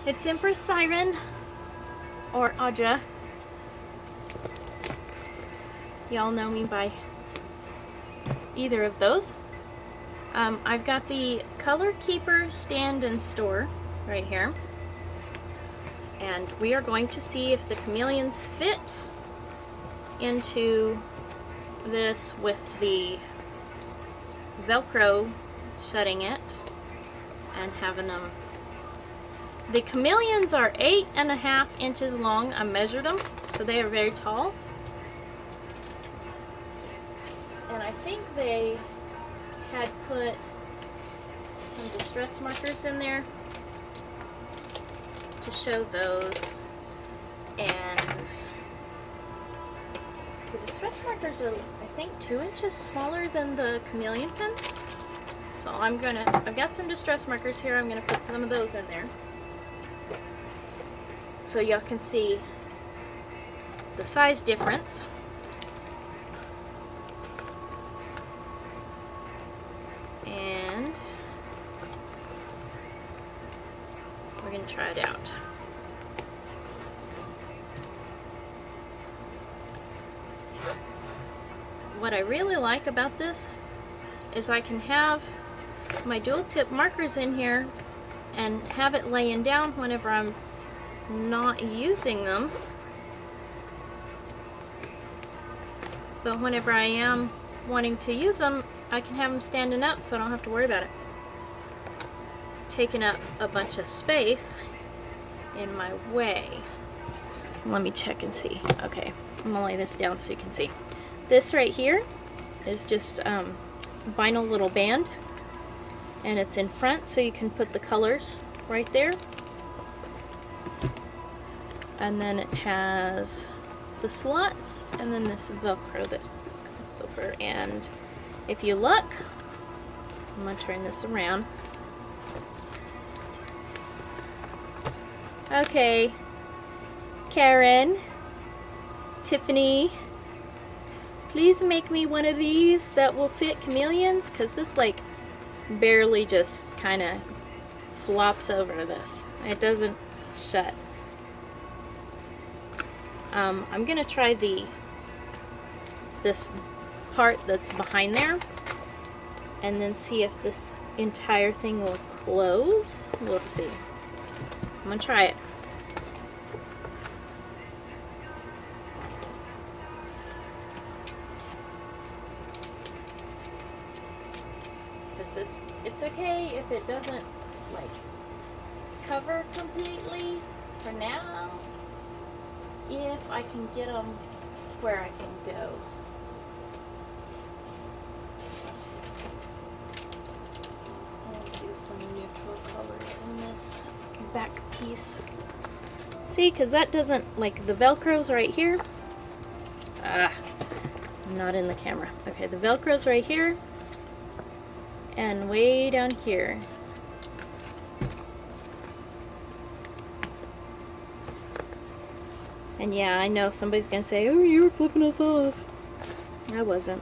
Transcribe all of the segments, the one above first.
It's Empress Siren or Audra. Y'all know me by either of those. I've got the Color Keeper stand and store right here. And we are going to see if the chameleons fit into this with the Velcro shutting it and having them. The chameleons are 8.5 inches long. I measured them, so they are very tall. And I think they had put some distress markers in there to show those. And the distress markers are, I think, 2 inches smaller than the chameleon pins. So I've got some distress markers here. I'm gonna put some of those in there so y'all can see the size difference. And we're gonna try it out. What I really like about this is I can have my dual tip markers in here and have it laying down whenever I'm not using them. But whenever I am wanting to use them, I can have them standing up so I don't have to worry about it taking up a bunch of space in my way. Let me check and see. Okay, I'm gonna lay this down so you can see. This right here is just vinyl little band, and it's in front so you can put the colors right there. And then it has the slots and then this Velcro that goes over. And if you look, I'm gonna turn this around. Okay, Karen, Tiffany, please make me one of these that will fit chameleons, because this like barely just kind of flops over this. It doesn't shut. I'm gonna try this part that's behind there and then see if this entire thing will close. We'll see. I'm gonna try it. It's okay if it doesn't like cover completely for now, if I can get them where I can go. Let's see. I'll do some neutral colors in this back piece. See, because that doesn't, like, the Velcro's right here. I'm not in the camera. Okay, the Velcro's right here and way down here. And yeah, I know somebody's gonna say, oh, you were flipping us off. I wasn't.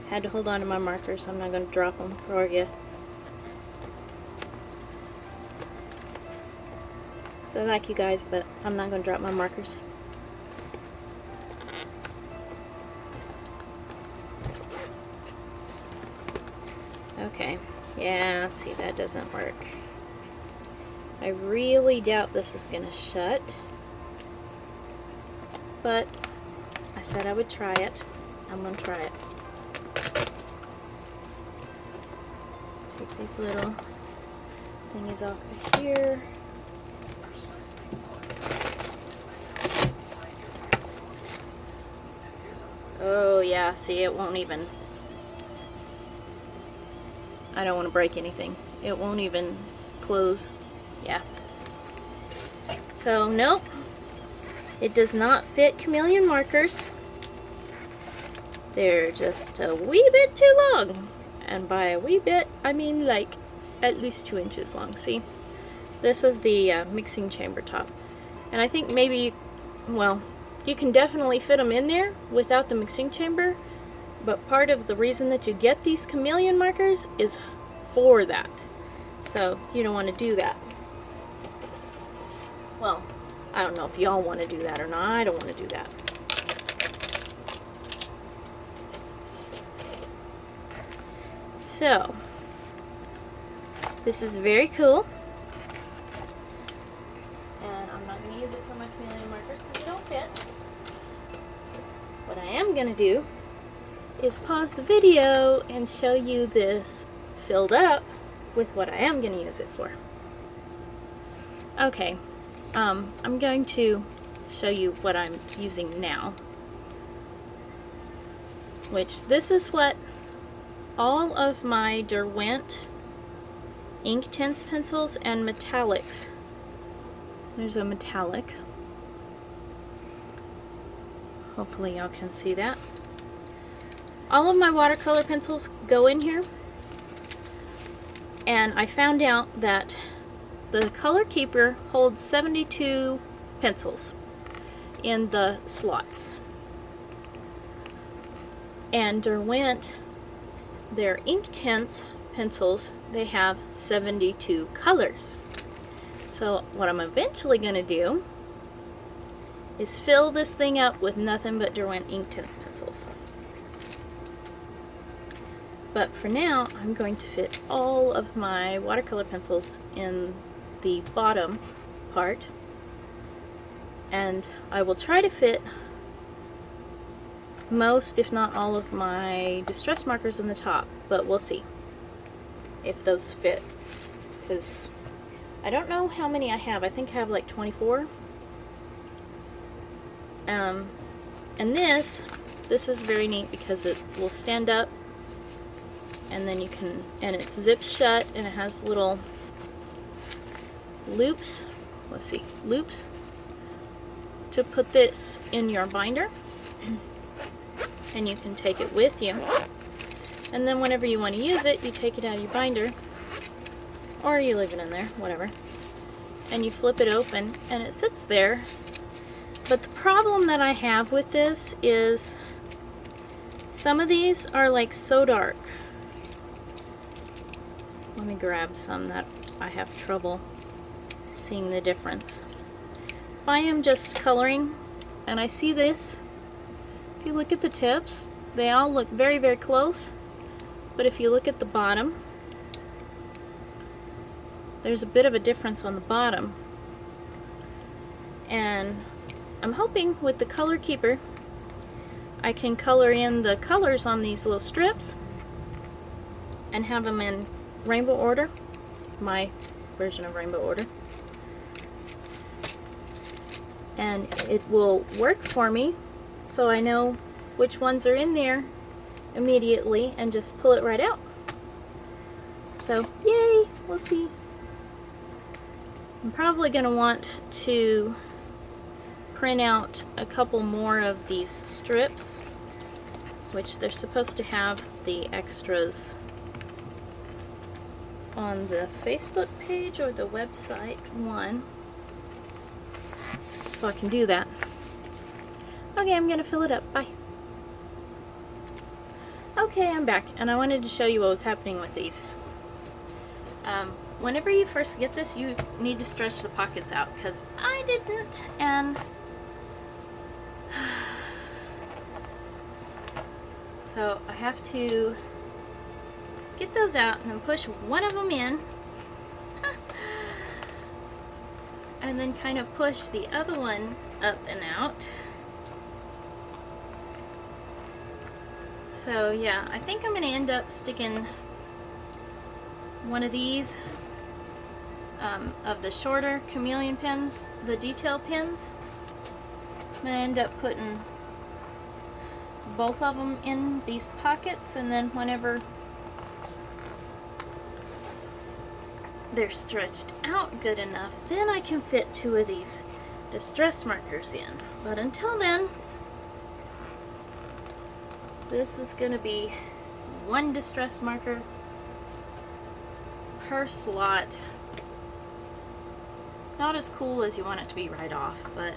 Had to hold on to my markers, so I'm not gonna drop them for you. So I like you guys, but I'm not gonna drop my markers. Okay, yeah, see, that doesn't work. I really doubt this is gonna shut. But I said I would try it. I'm gonna try it. Take these little thingies off of here. Oh yeah, see, it won't even. I don't want to break anything. It won't even close. Yeah. So nope. It does not fit chameleon markers. They're just a wee bit too long. And by a wee bit, I mean like at least 2 inches long. See? This is the mixing chamber top. And I think maybe, well, you can definitely fit them in there without the mixing chamber. But part of the reason that you get these chameleon markers is for that. So you don't want to do that. Well, I don't know if y'all want to do that or not. I don't want to do that. So, this is very cool. And I'm not going to use it for my chameleon markers because they don't fit. What I am going to do is pause the video and show you this filled up with what I am going to use it for. Okay, I'm going to show you what I'm using now, which this is what all of my Derwent Inktense pencils and metallics. There's a metallic. Hopefully y'all can see that. All of my watercolor pencils go in here, and I found out that the Color Keeper holds 72 pencils in the slots. And Derwent, their Inktense pencils, they have 72 colors. So what I'm eventually going to do is fill this thing up with nothing but Derwent Inktense pencils. But for now, I'm going to fit all of my watercolor pencils in the bottom part, and I will try to fit most, if not all, of my distress markers in the top, but we'll see if those fit, because I don't know how many I have. I think I have like 24. And this is very neat because it will stand up, and then you can, and it's zipped shut, and it has little loops, let's see, loops to put this in your binder, and you can take it with you, and then whenever you want to use it, you take it out of your binder, or you leave it in there, whatever, and you flip it open and it sits there. But the problem that I have with this is some of these are like so dark. Let me grab some that I have trouble seeing the difference. If I am just coloring and I see this, if you look at the tips, they all look very, very close, but if you look at the bottom, there's a bit of a difference on the bottom. And I'm hoping with the Color Keeper I can color in the colors on these little strips and have them in rainbow order, my version of rainbow order, and it will work for me so I know which ones are in there immediately and just pull it right out. So yay, we'll see. I'm probably going to want to print out a couple more of these strips, which they're supposed to have the extras on the Facebook page or the website one, so I can do that. Okay, I'm gonna fill it up. Bye. Okay, I'm back, and I wanted to show you what was happening with these. Whenever you first get this, you need to stretch the pockets out, because I didn't, and so I have to get those out and then push one of them in and then kind of push the other one up and out. So yeah, I think I'm going to end up sticking one of these of the shorter chameleon pins, the detail pins. I'm going to end up putting both of them in these pockets, and then whenever they're stretched out good enough, then I can fit two of these distress markers in. But until then, this is going to be one distress marker per slot. Not as cool as you want it to be right off, but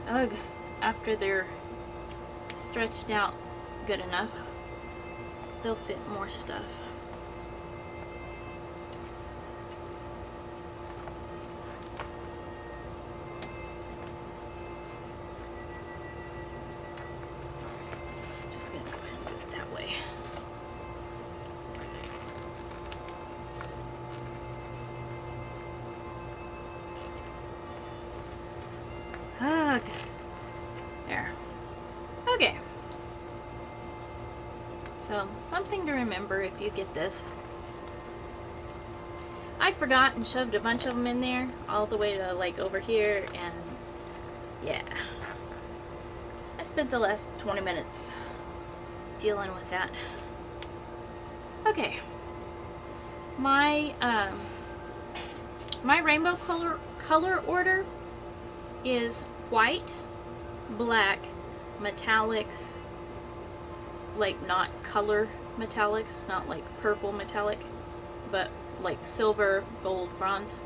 ugh, after they're stretched out good enough, they'll fit more stuff. So, something to remember if you get this. I forgot and shoved a bunch of them in there, all the way to like over here, and yeah. I spent the last 20 minutes dealing with that. Okay. My my rainbow color order is white, black, metallics, like not color metallics, not like purple metallic, but like silver, gold, bronze.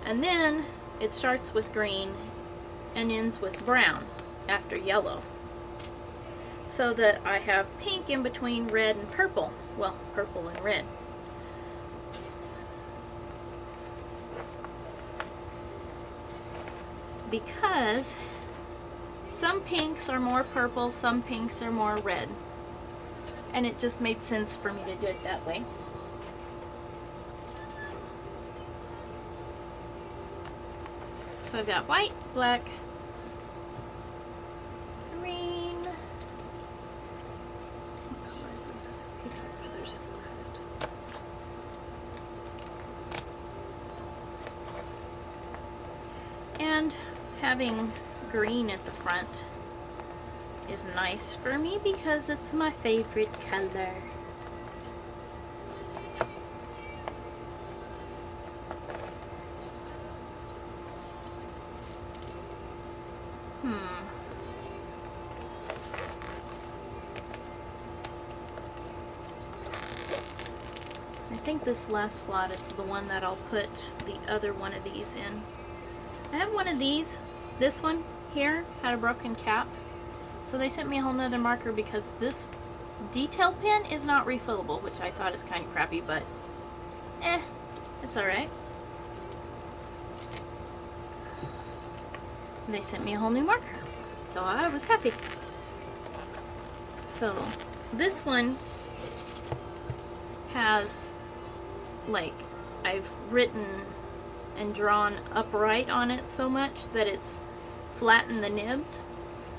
And then it starts with green and ends with brown after yellow. So that I have pink in between red and purple. Well, purple and red. Because some pinks are more purple, some pinks are more red. And it just made sense for me to do it that way. So I've got white, black, green. What color is this? Peacock feathers is last. And having green at the front is nice for me because it's my favorite color. I think this last slot is the one that I'll put the other one of these in. I have one of these. This one here had a broken cap. So they sent me a whole nother marker because this detail pen is not refillable, which I thought is kind of crappy, but it's alright. They sent me a whole new marker, so I was happy. So this one has, like, I've written and drawn upright on it so much that it's flattened the nibs.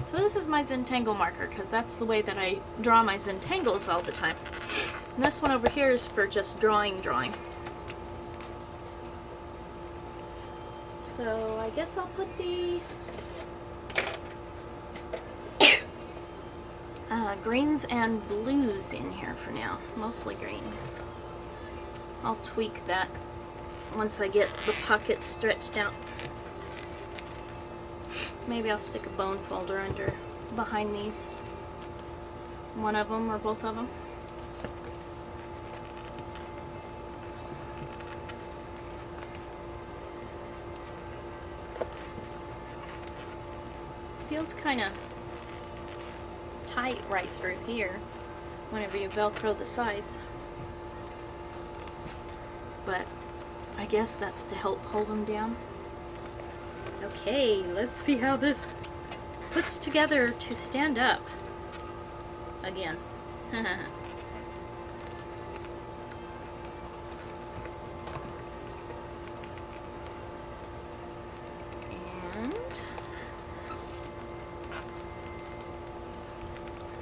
So this is my Zentangle marker because that's the way that I draw my Zentangles all the time. And this one over here is for just drawing. So I guess I'll put the greens and blues in here for now. Mostly green. I'll tweak that once I get the pockets stretched out. Maybe I'll stick a bone folder under behind these. One of them or both of them. Feels kind of tight right through here whenever you Velcro the sides. But I guess that's to help hold them down. Okay, let's see how this puts together to stand up again. And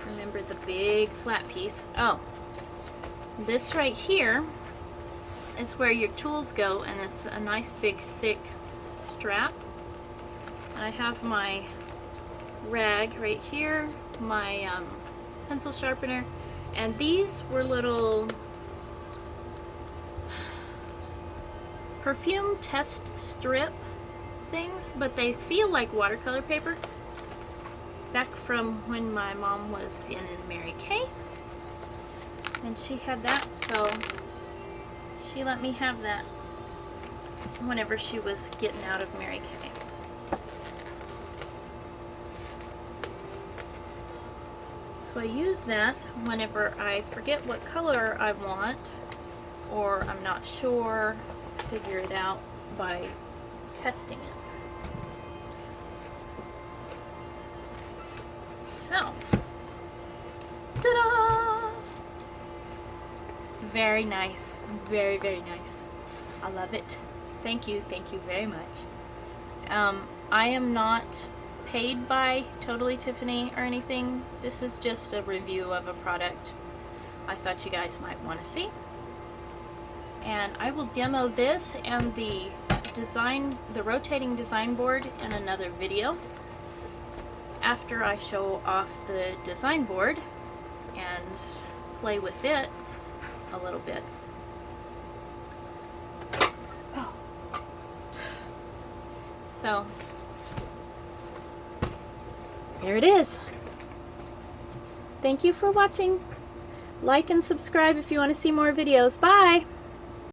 remember the big flat piece. Oh, this right here is where your tools go, and it's a nice big thick strap. I have my rag right here, my pencil sharpener, and these were little perfume test strip things, but they feel like watercolor paper. Back from when my mom was in Mary Kay, and she had that, so she let me have that whenever she was getting out of Mary Kay. So I use that whenever I forget what color I want, or I'm not sure, figure it out by testing it. So, ta-da! Very nice. Very, very nice. I love it. Thank you very much. I am not paid by Totally-Tiffany or anything. This is just a review of a product. I thought you guys might want to see. And I will demo this and the rotating design board in another video after I show off the design board and play with it a little bit. Oh. So there it is. Thank you for watching. Like and subscribe if you want to see more videos. Bye!